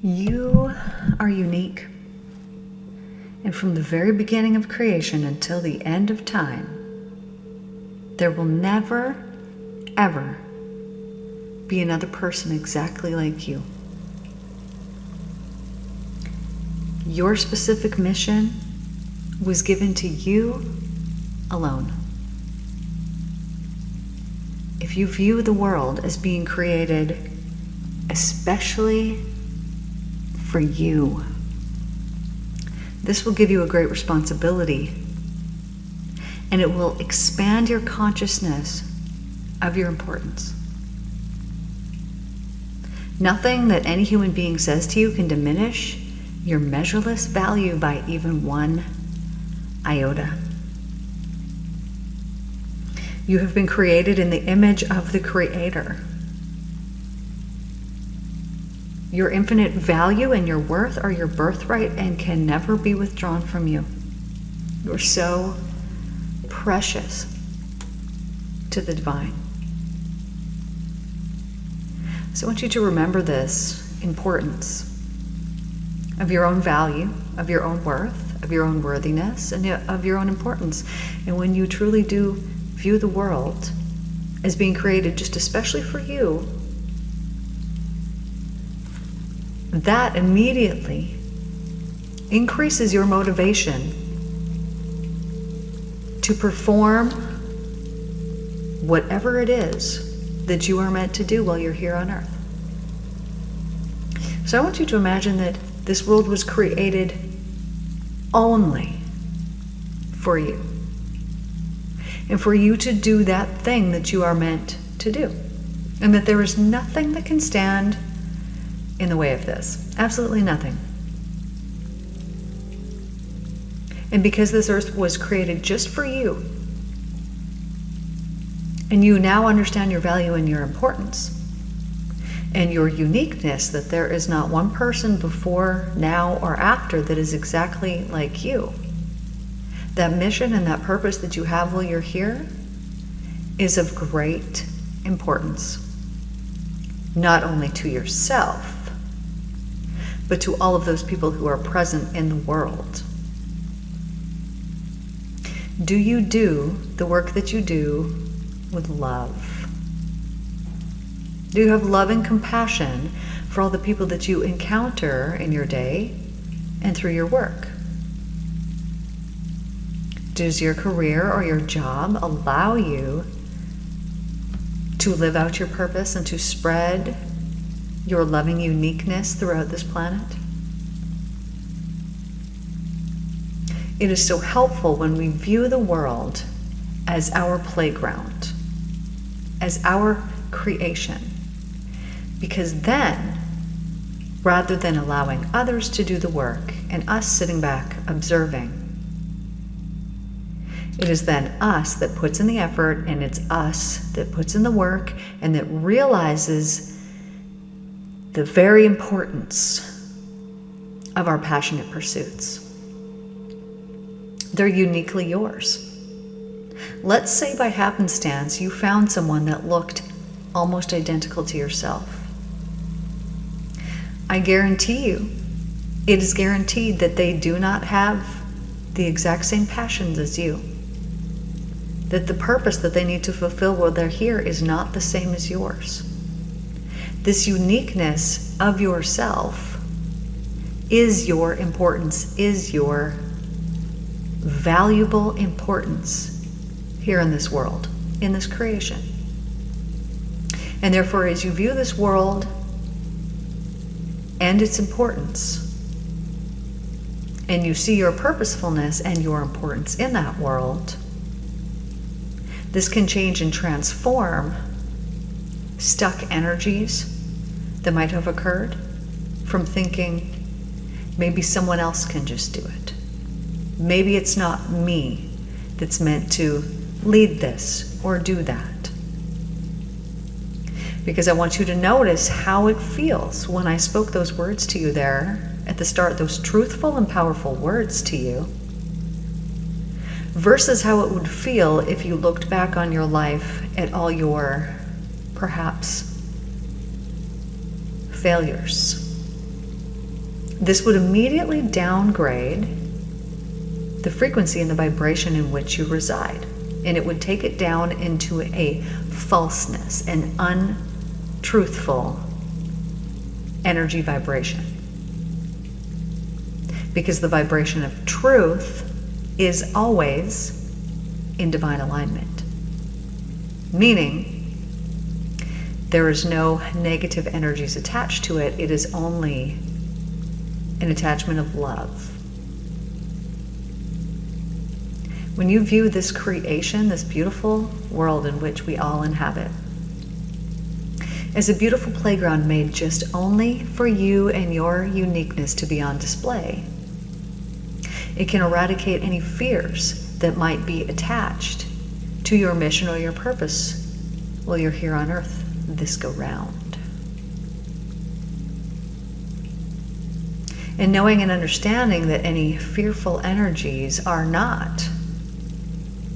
You are unique. And from the very beginning of creation until the end of time, there will never, ever be another person exactly like you. Your specific mission was given to you alone. If you view the world as being created especially for you, this will give you a great responsibility, and it will expand your consciousness of your importance. Nothing that any human being says to you can diminish your measureless value by even 1 iota. You have been created in the image of the Creator. Your infinite value and your worth are your birthright and can never be withdrawn from you. You're so precious to the divine. So I want you to remember this importance of your own value, of your own worth, of your own worthiness, and of your own importance. And when you truly do view the world as being created just especially for you, that immediately increases your motivation to perform whatever it is that you are meant to do while you're here on earth. So I want you to imagine that this world was created only for you, and for you to do that thing that you are meant to do, and that there is nothing that can stand in the way of this. Absolutely nothing. And because this earth was created just for you, and you now understand your value and your importance and your uniqueness, that there is not one person before, now, or after that is exactly like you, that mission and that purpose that you have while you're here is of great importance, not only to yourself, but to all of those people who are present in the world. Do you do the work that you do with love? Do you have love and compassion for all the people that you encounter in your day and through your work? Does your career or your job allow you to live out your purpose and to spread your loving uniqueness throughout this planet? It is so helpful when we view the world as our playground, as our creation, because then, rather than allowing others to do the work and us sitting back observing, it is then us that puts in the effort, and it's us that puts in the work and that realizes the very importance of our passionate pursuits. They're uniquely yours. Let's say by happenstance you found someone that looked almost identical to yourself. I guarantee you, it is guaranteed that they do not have the exact same passions as you. That the purpose that they need to fulfill while they're here is not the same as yours. This uniqueness of yourself is your importance, is your valuable importance here in this world, in this creation. And therefore, as you view this world and its importance, and you see your purposefulness and your importance in that world, this can change and transform stuck energies that might have occurred from thinking, maybe someone else can just do it. Maybe it's not me that's meant to lead this or do that. Because I want you to notice how it feels when I spoke those words to you there at the start, those truthful and powerful words to you, versus how it would feel if you looked back on your life at all your, perhaps, failures, This would immediately downgrade the frequency and the vibration in which you reside, and it would take it down into a falseness, an untruthful energy vibration. Because the vibration of truth is always in divine alignment, meaning there is no negative energies attached to it. It is only an attachment of love. When you view this creation, this beautiful world in which we all inhabit, as a beautiful playground made just only for you and your uniqueness to be on display, it can eradicate any fears that might be attached to your mission or your purpose while you're here on earth this go round. And knowing and understanding that any fearful energies are not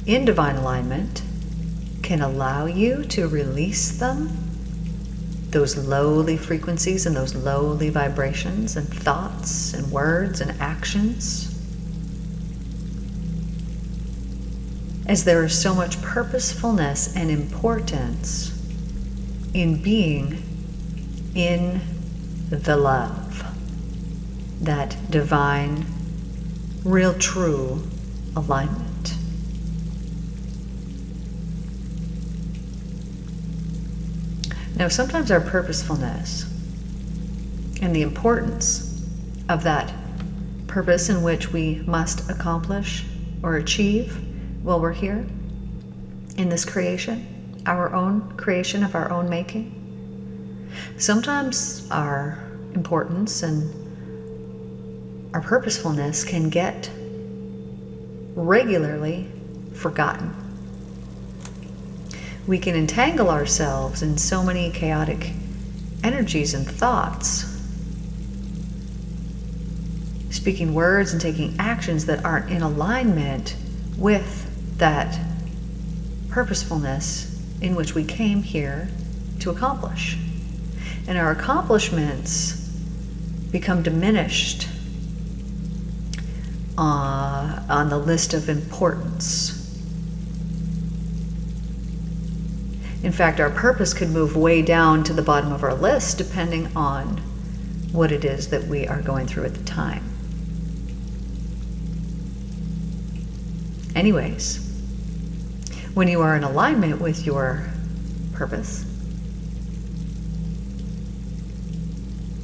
in divine alignment can allow you to release them, those lowly frequencies and those lowly vibrations and thoughts and words and actions, as there is so much purposefulness and importance in being in the love, that divine, real, true alignment. Now, sometimes our purposefulness and the importance of that purpose in which we must accomplish or achieve while we're here in this creation, our own creation of our own making, sometimes our importance and our purposefulness can get regularly forgotten. We can entangle ourselves in so many chaotic energies and thoughts, speaking words and taking actions that aren't in alignment with that purposefulness in which we came here to accomplish. And our accomplishments become diminished on the list of importance. In fact, our purpose could move way down to the bottom of our list depending on what it is that we are going through at the time. Anyways, when you are in alignment with your purpose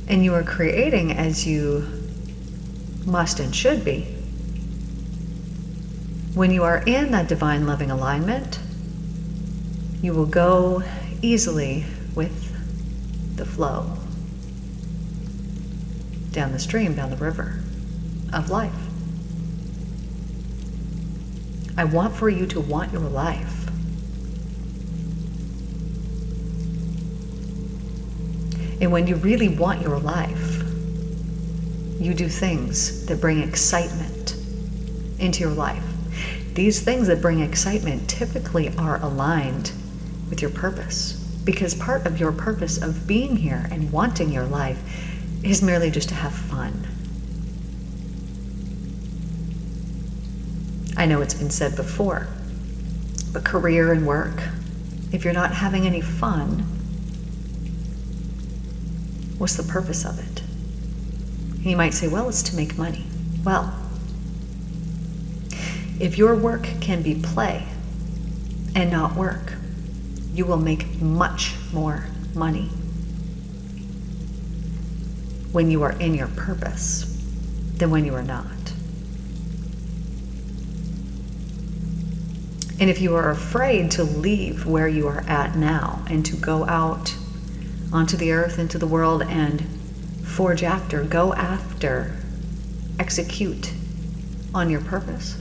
and you are creating as you must and should be, when you are in that divine loving alignment, you will go easily with the flow down the stream, down the river of life. I want for you to want your life. And when you really want your life, you do things that bring excitement into your life. These things that bring excitement typically are aligned with your purpose, because part of your purpose of being here and wanting your life is merely just to have fun. I know it's been said before, but career and work, if you're not having any fun, what's the purpose of it? And you might say, well, it's to make money. Well, if your work can be play and not work, you will make much more money when you are in your purpose than when you are not. And if you are afraid to leave where you are at now and to go out onto the earth, into the world, and forge after, go after, execute on your purpose,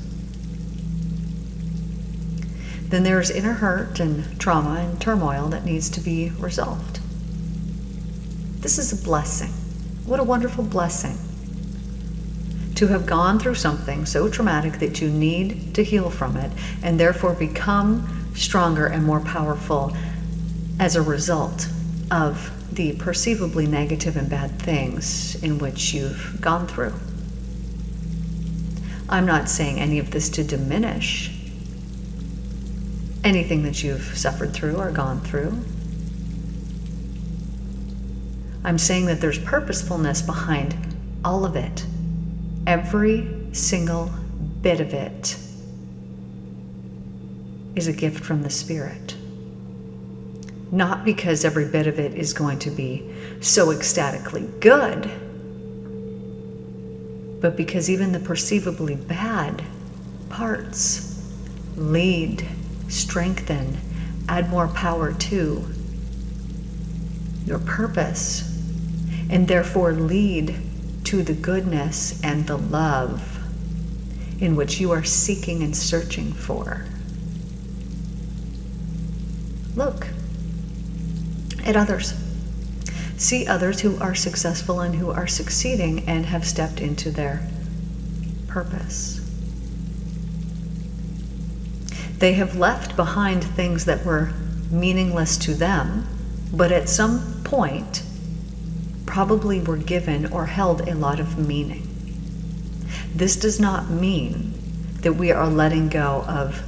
then there's inner hurt and trauma and turmoil that needs to be resolved. This is a blessing. What a wonderful blessing to have gone through something so traumatic that you need to heal from it and therefore become stronger and more powerful as a result of the perceivably negative and bad things in which you've gone through. I'm not saying any of this to diminish anything that you've suffered through or gone through. I'm saying that there's purposefulness behind all of it. Every single bit of it is a gift from the Spirit. Not because every bit of it is going to be so ecstatically good, but because even the perceivably bad parts lead, strengthen, add more power to your purpose, and therefore lead to the goodness and the love in which you are seeking and searching for. Look at others. See others who are successful and who are succeeding and have stepped into their purpose. They have left behind things that were meaningless to them, but at some point probably were given or held a lot of meaning. This does not mean that we are letting go of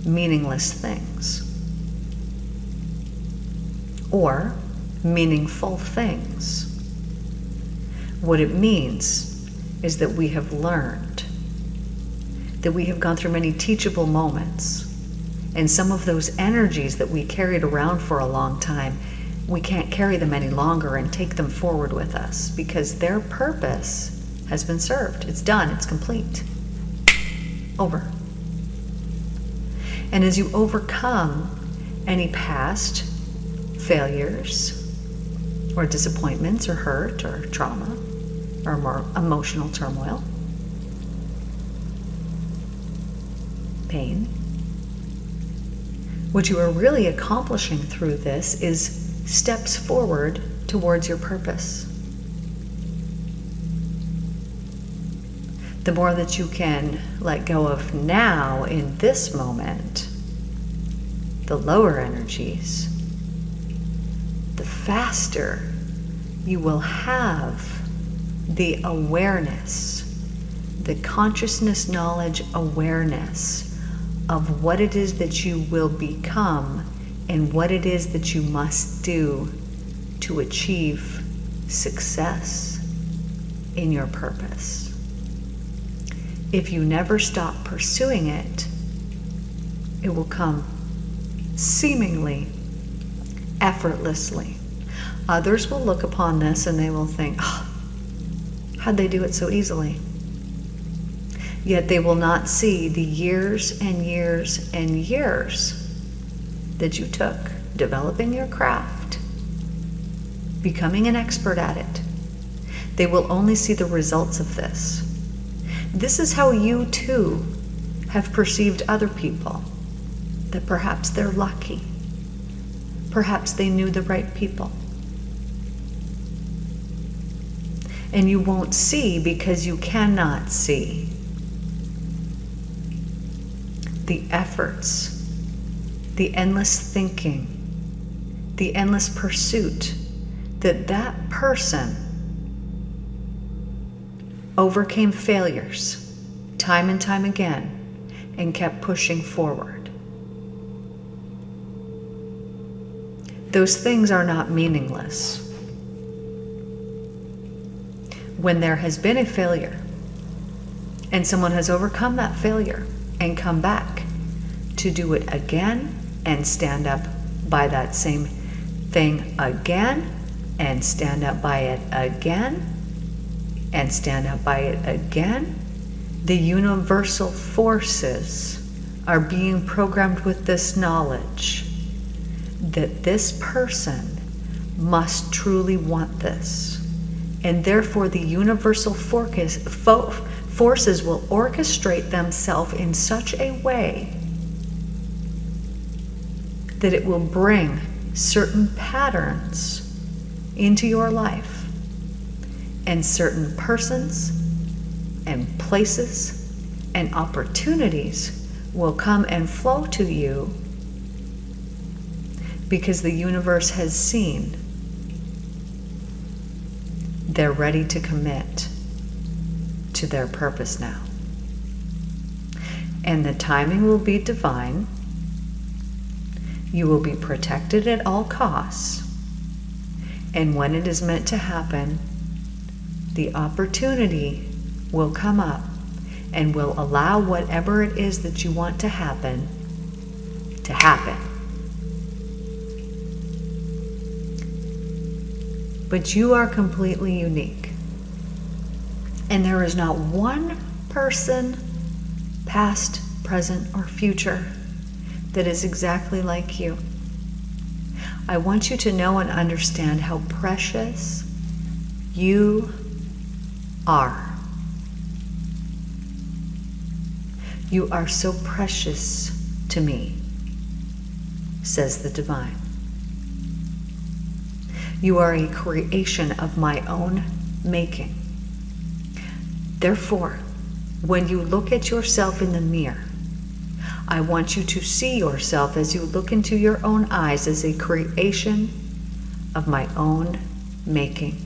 meaningless things or meaningful things. What it means is that we have learned, that we have gone through many teachable moments, and some of those energies that we carried around for a long time, we can't carry them any longer and take them forward with us because their purpose has been served. It's done. It's complete. Over. And as you overcome any past failures or disappointments or hurt or trauma or more emotional turmoil, pain, what you are really accomplishing through this is steps forward towards your purpose. The more that you can let go of now in this moment, the lower energies, the faster you will have the awareness, the consciousness, knowledge, awareness of what it is that you will become and what it is that you must do to achieve success in your purpose. If you never stop pursuing it, it will come seemingly effortlessly. Others will look upon this and they will think, oh, how'd they do it so easily? Yet they will not see the years and years and years that you took developing your craft, becoming an expert at it. They will only see the results of this. This is how you too have perceived other people, that perhaps they're lucky. Perhaps they knew the right people. And you won't see because you cannot see the efforts, the endless thinking, the endless pursuit that that person overcame failures time and time again and kept pushing forward. Those things are not meaningless. When there has been a failure and someone has overcome that failure and come back to do it again and stand up by that same thing again and stand up by it again and stand up by it again, the universal forces are being programmed with this knowledge that this person must truly want this. And therefore the universal forces will orchestrate themselves in such a way that it will bring certain patterns into your life, and certain persons and places and opportunities will come and flow to you because the universe has seen they're ready to commit to their purpose now. And the timing will be divine. You will be protected at all costs. And when it is meant to happen, the opportunity will come up and will allow whatever it is that you want to happen to happen. But you are completely unique. And there is not one person, past, present, or future, that is exactly like you. I want you to know and understand how precious you are. You are so precious to me, says the divine. You are a creation of my own making. Therefore, when you look at yourself in the mirror, I want you to see yourself as you look into your own eyes as a creation of my own making,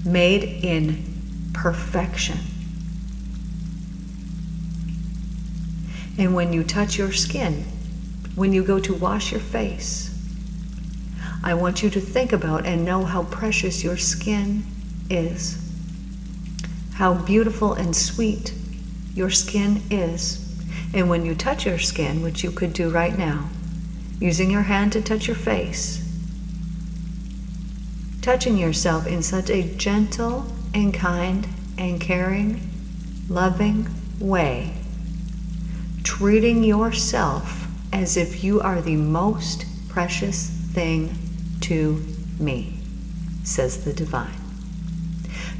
made in perfection. And when you touch your skin, when you go to wash your face, I want you to think about and know how precious your skin is, how beautiful and sweet your skin is. And when you touch your skin, which you could do right now, using your hand to touch your face, touching yourself in such a gentle and kind and caring, loving way, treating yourself as if you are the most precious thing to me, says the divine.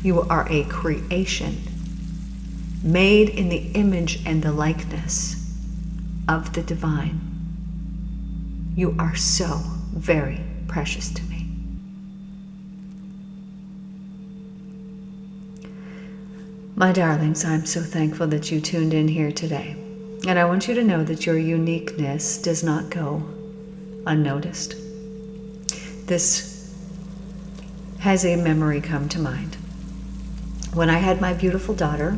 You are a creation made in the image and the likeness of the divine. You are so very precious to me. My darlings, I'm so thankful that you tuned in here today. And I want you to know that your uniqueness does not go unnoticed. This has a memory come to mind. When I had my beautiful daughter,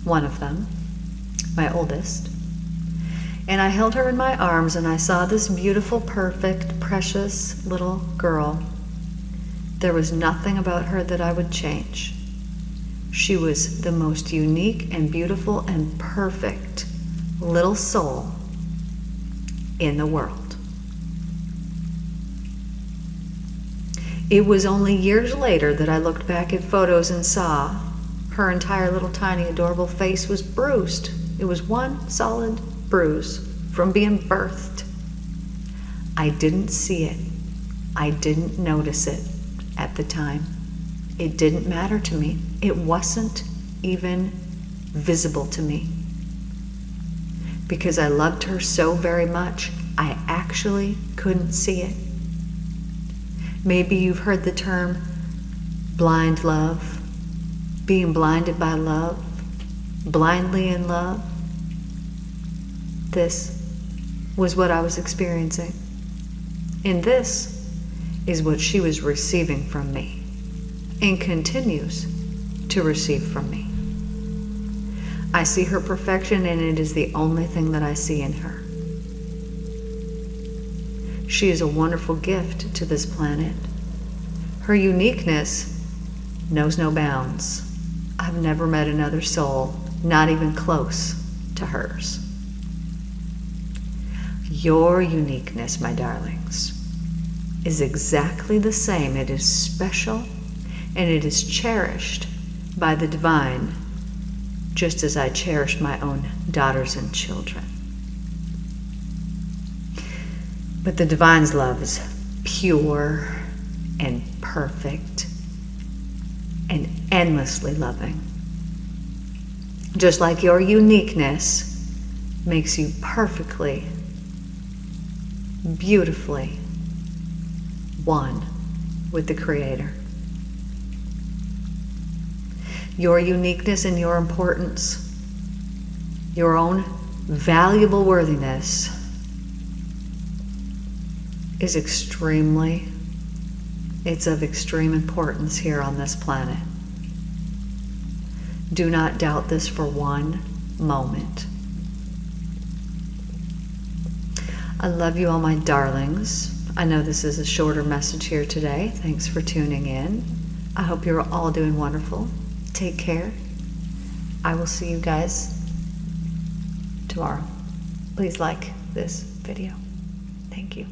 one of them, my oldest, and I held her in my arms and I saw this beautiful, perfect, precious little girl. There was nothing about her that I would change. She was the most unique and beautiful and perfect little soul in the world. It was only years later that I looked back at photos and saw her entire little tiny adorable face was bruised. It was one solid bruise from being birthed. I didn't see it. I didn't notice it at the time. It didn't matter to me. It wasn't even visible to me. Because I loved her so very much, I actually couldn't see it. Maybe you've heard the term blind love, being blinded by love, blindly in love. This was what I was experiencing. And this is what she was receiving from me and continues to receive from me. I see her perfection, and it is the only thing that I see in her. She is a wonderful gift to this planet. Her uniqueness knows no bounds. I've never met another soul, not even close to hers. Your uniqueness, my darlings, is exactly the same. It is special, and it is cherished by the divine, just as I cherish my own daughters and children. But the divine's love is pure and perfect and endlessly loving. Just like your uniqueness makes you perfectly, beautifully one with the Creator. Your uniqueness and your importance, your own valuable worthiness is extremely It's of extreme importance here on this planet. Do not doubt this for one moment. I love you all, my darlings. I know this is a shorter message here today. Thanks for tuning in. I hope you're all doing wonderful. Take care. I will see you guys tomorrow. Please like this video. Thank you.